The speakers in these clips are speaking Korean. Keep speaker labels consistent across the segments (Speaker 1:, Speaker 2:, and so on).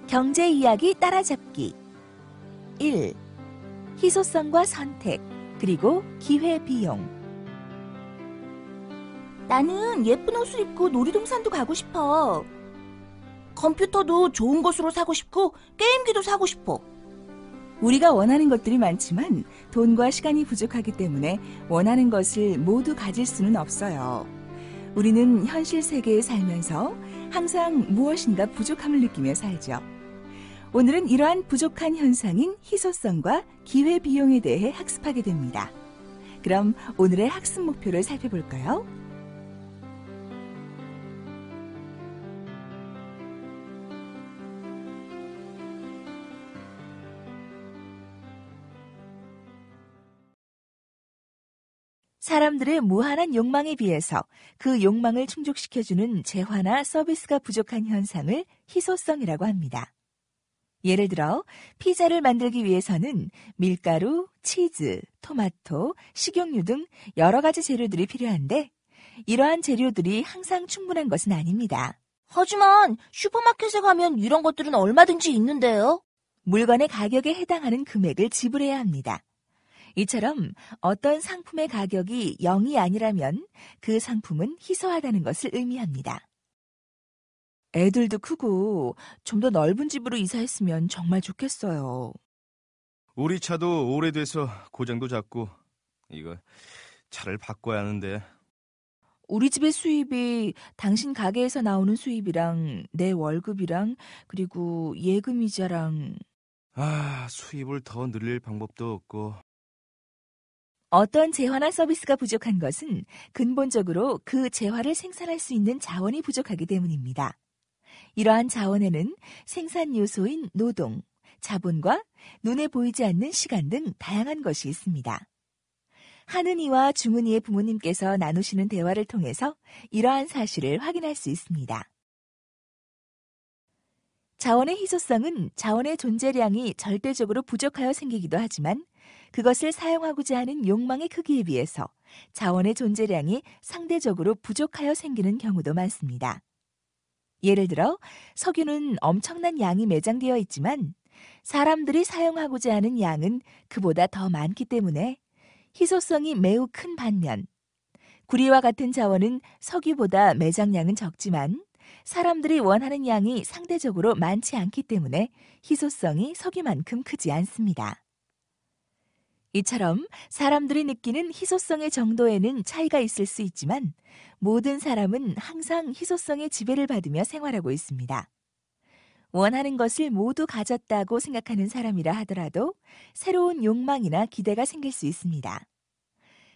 Speaker 1: 경제 이야기 따라잡기 1. 희소성과 선택, 그리고 기회비용.
Speaker 2: 나는 예쁜 옷을 입고 놀이동산도 가고 싶어. 컴퓨터도 좋은 것으로 사고 싶고 게임기도 사고 싶어.
Speaker 1: 우리가 원하는 것들이 많지만 돈과 시간이 부족하기 때문에 원하는 것을 모두 가질 수는 없어요. 우리는 현실 세계에 살면서 항상 무엇인가 부족함을 느끼며 살죠. 오늘은 이러한 부족한 현상인 희소성과 기회비용에 대해 학습하게 됩니다. 그럼 오늘의 학습 목표를 살펴볼까요? 사람들의 무한한 욕망에 비해서 그 욕망을 충족시켜주는 재화나 서비스가 부족한 현상을 희소성이라고 합니다. 예를 들어 피자를 만들기 위해서는 밀가루, 치즈, 토마토, 식용유 등 여러 가지 재료들이 필요한데 이러한 재료들이 항상 충분한 것은 아닙니다.
Speaker 2: 하지만 슈퍼마켓에 가면 이런 것들은 얼마든지 있는데요.
Speaker 1: 물건의 가격에 해당하는 금액을 지불해야 합니다. 이처럼 어떤 상품의 가격이 0이 아니라면 그 상품은 희소하다는 것을 의미합니다. 애들도 크고 좀 더 넓은 집으로 이사했으면 정말 좋겠어요.
Speaker 3: 우리 차도 오래돼서 고장도 잦고 이거 차를 바꿔야 하는데.
Speaker 1: 우리 집의 수입이 당신 가게에서 나오는 수입이랑 내 월급이랑 그리고 예금이자랑
Speaker 3: 수입을 더 늘릴 방법도 없고.
Speaker 1: 어떤 재화나 서비스가 부족한 것은 근본적으로 그 재화를 생산할 수 있는 자원이 부족하기 때문입니다. 이러한 자원에는 생산 요소인 노동, 자본과 눈에 보이지 않는 시간 등 다양한 것이 있습니다. 한은이와 중은이의 부모님께서 나누시는 대화를 통해서 이러한 사실을 확인할 수 있습니다. 자원의 희소성은 자원의 존재량이 절대적으로 부족하여 생기기도 하지만 그것을 사용하고자 하는 욕망의 크기에 비해서 자원의 존재량이 상대적으로 부족하여 생기는 경우도 많습니다. 예를 들어 석유는 엄청난 양이 매장되어 있지만 사람들이 사용하고자 하는 양은 그보다 더 많기 때문에 희소성이 매우 큰 반면 구리와 같은 자원은 석유보다 매장량은 적지만 사람들이 원하는 양이 상대적으로 많지 않기 때문에 희소성이 석유만큼 크지 않습니다. 이처럼 사람들이 느끼는 희소성의 정도에는 차이가 있을 수 있지만 모든 사람은 항상 희소성의 지배를 받으며 생활하고 있습니다. 원하는 것을 모두 가졌다고 생각하는 사람이라 하더라도 새로운 욕망이나 기대가 생길 수 있습니다.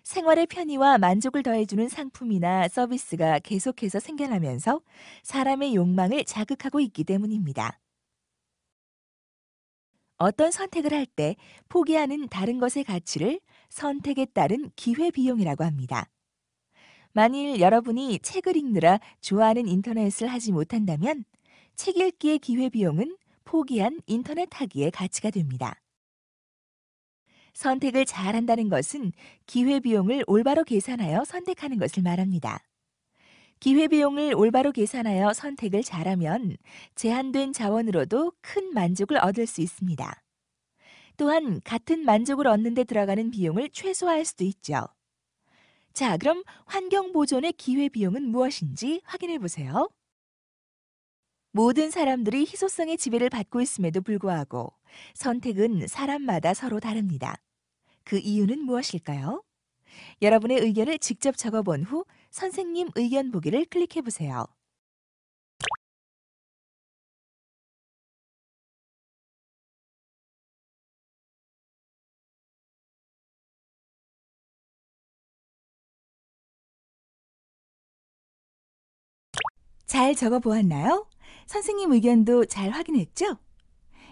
Speaker 1: 생활의 편의와 만족을 더해주는 상품이나 서비스가 계속해서 생겨나면서 사람의 욕망을 자극하고 있기 때문입니다. 어떤 선택을 할 때 포기하는 다른 것의 가치를 선택에 따른 기회비용이라고 합니다. 만일 여러분이 책을 읽느라 좋아하는 인터넷을 하지 못한다면 책 읽기의 기회비용은 포기한 인터넷 하기의 가치가 됩니다. 선택을 잘한다는 것은 기회비용을 올바로 계산하여 선택하는 것을 말합니다. 기회비용을 올바로 계산하여 선택을 잘하면 제한된 자원으로도 큰 만족을 얻을 수 있습니다. 또한 같은 만족을 얻는 데 들어가는 비용을 최소화할 수도 있죠. 자, 그럼 환경보존의 기회비용은 무엇인지 확인해 보세요. 모든 사람들이 희소성의 지배를 받고 있음에도 불구하고 선택은 사람마다 서로 다릅니다. 그 이유는 무엇일까요? 여러분의 의견을 직접 적어본 후 선생님 의견 보기를 클릭해 보세요. 잘 적어보았나요? 선생님 의견도 잘 확인했죠?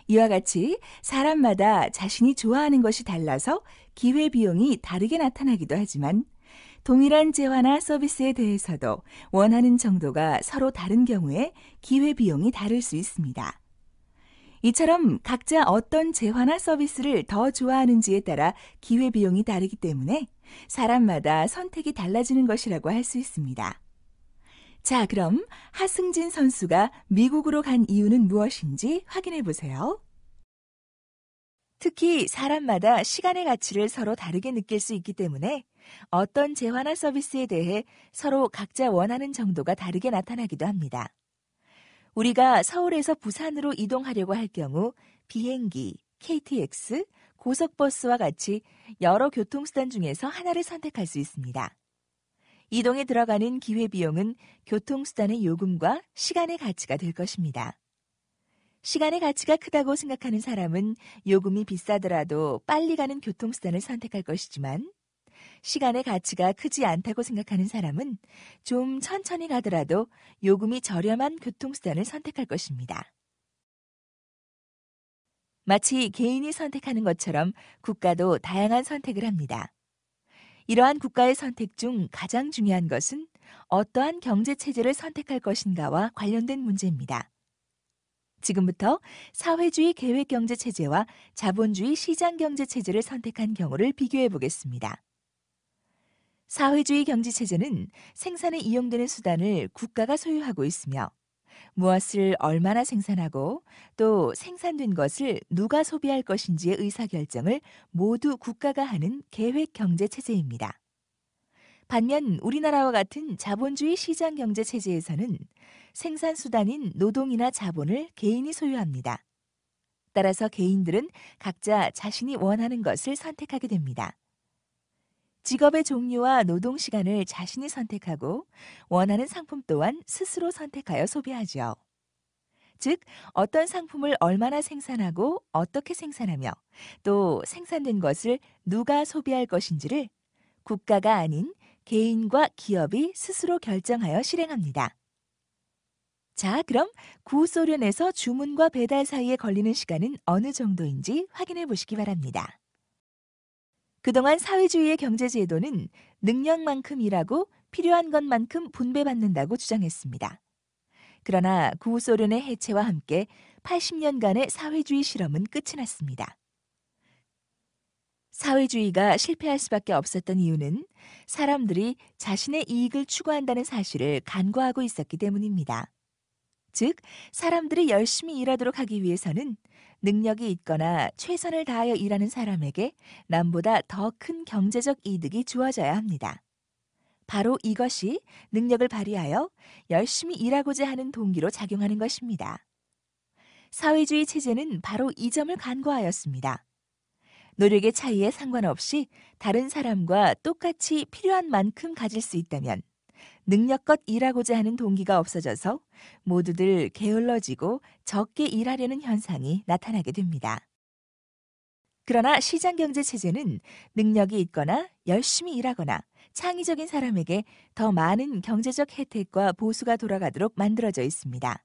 Speaker 1: 이와 같이 사람마다 자신이 좋아하는 것이 달라서 기회비용이 다르게 나타나기도 하지만 동일한 재화나 서비스에 대해서도 원하는 정도가 서로 다른 경우에 기회비용이 다를 수 있습니다. 이처럼 각자 어떤 재화나 서비스를 더 좋아하는지에 따라 기회비용이 다르기 때문에 사람마다 선택이 달라지는 것이라고 할 수 있습니다. 자, 그럼 하승진 선수가 미국으로 간 이유는 무엇인지 확인해 보세요. 특히 사람마다 시간의 가치를 서로 다르게 느낄 수 있기 때문에 어떤 재화나 서비스에 대해 서로 각자 원하는 정도가 다르게 나타나기도 합니다. 우리가 서울에서 부산으로 이동하려고 할 경우 비행기, KTX, 고속버스와 같이 여러 교통수단 중에서 하나를 선택할 수 있습니다. 이동에 들어가는 기회비용은 교통수단의 요금과 시간의 가치가 될 것입니다. 시간의 가치가 크다고 생각하는 사람은 요금이 비싸더라도 빨리 가는 교통수단을 선택할 것이지만 시간의 가치가 크지 않다고 생각하는 사람은 좀 천천히 가더라도 요금이 저렴한 교통수단을 선택할 것입니다. 마치 개인이 선택하는 것처럼 국가도 다양한 선택을 합니다. 이러한 국가의 선택 중 가장 중요한 것은 어떠한 경제체제를 선택할 것인가와 관련된 문제입니다. 지금부터 사회주의 계획경제체제와 자본주의 시장경제체제를 선택한 경우를 비교해 보겠습니다. 사회주의 경제체제는 생산에 이용되는 수단을 국가가 소유하고 있으며 무엇을 얼마나 생산하고 또 생산된 것을 누가 소비할 것인지의 의사결정을 모두 국가가 하는 계획경제체제입니다. 반면 우리나라와 같은 자본주의 시장경제체제에서는 생산수단인 노동이나 자본을 개인이 소유합니다. 따라서 개인들은 각자 자신이 원하는 것을 선택하게 됩니다. 직업의 종류와 노동 시간을 자신이 선택하고 원하는 상품 또한 스스로 선택하여 소비하죠. 즉, 어떤 상품을 얼마나 생산하고 어떻게 생산하며 또 생산된 것을 누가 소비할 것인지를 국가가 아닌 개인과 기업이 스스로 결정하여 실행합니다. 자, 그럼 구소련에서 주문과 배달 사이에 걸리는 시간은 어느 정도인지 확인해 보시기 바랍니다. 그동안 사회주의의 경제제도는 능력만큼 일하고 필요한 것만큼 분배받는다고 주장했습니다. 그러나 구소련의 해체와 함께 80년간의 사회주의 실험은 끝이 났습니다. 사회주의가 실패할 수밖에 없었던 이유는 사람들이 자신의 이익을 추구한다는 사실을 간과하고 있었기 때문입니다. 즉, 사람들이 열심히 일하도록 하기 위해서는 능력이 있거나 최선을 다하여 일하는 사람에게 남보다 더 큰 경제적 이득이 주어져야 합니다. 바로 이것이 능력을 발휘하여 열심히 일하고자 하는 동기로 작용하는 것입니다. 사회주의 체제는 바로 이 점을 간과하였습니다. 노력의 차이에 상관없이 다른 사람과 똑같이 필요한 만큼 가질 수 있다면 능력껏 일하고자 하는 동기가 없어져서 모두들 게을러지고 적게 일하려는 현상이 나타나게 됩니다. 그러나 시장경제 체제는 능력이 있거나 열심히 일하거나 창의적인 사람에게 더 많은 경제적 혜택과 보수가 돌아가도록 만들어져 있습니다.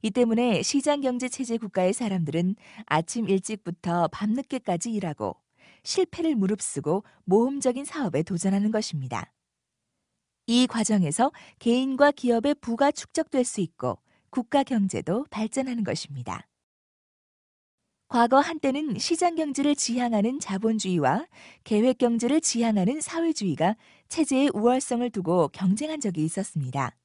Speaker 1: 이 때문에 시장경제체제 국가의 사람들은 아침 일찍부터 밤늦게까지 일하고 실패를 무릅쓰고 모험적인 사업에 도전하는 것입니다. 이 과정에서 개인과 기업의 부가 축적될 수 있고 국가 경제도 발전하는 것입니다. 과거 한때는 시장경제를 지향하는 자본주의와 계획경제를 지향하는 사회주의가 체제의 우월성을 두고 경쟁한 적이 있었습니다.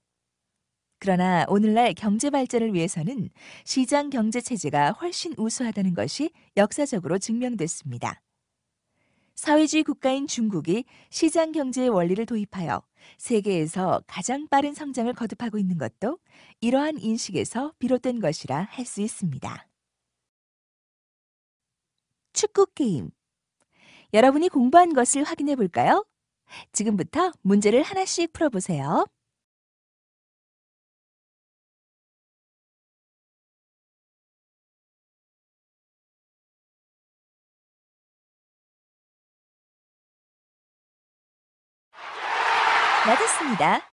Speaker 1: 그러나 오늘날 경제 발전을 위해서는 시장 경제 체제가 훨씬 우수하다는 것이 역사적으로 증명됐습니다. 사회주의 국가인 중국이 시장 경제의 원리를 도입하여 세계에서 가장 빠른 성장을 거듭하고 있는 것도 이러한 인식에서 비롯된 것이라 할 수 있습니다. 축구 게임. 여러분이 공부한 것을 확인해 볼까요? 지금부터 문제를 하나씩 풀어보세요. 맞았습니다.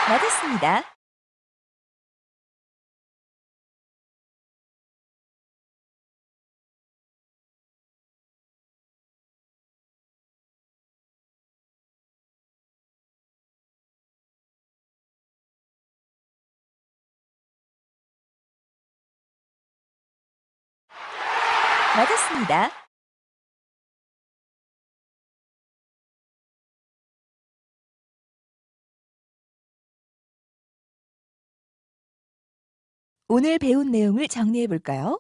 Speaker 1: 맞았습니다. 맞았습니다. 오늘 배운 내용을 정리해 볼까요?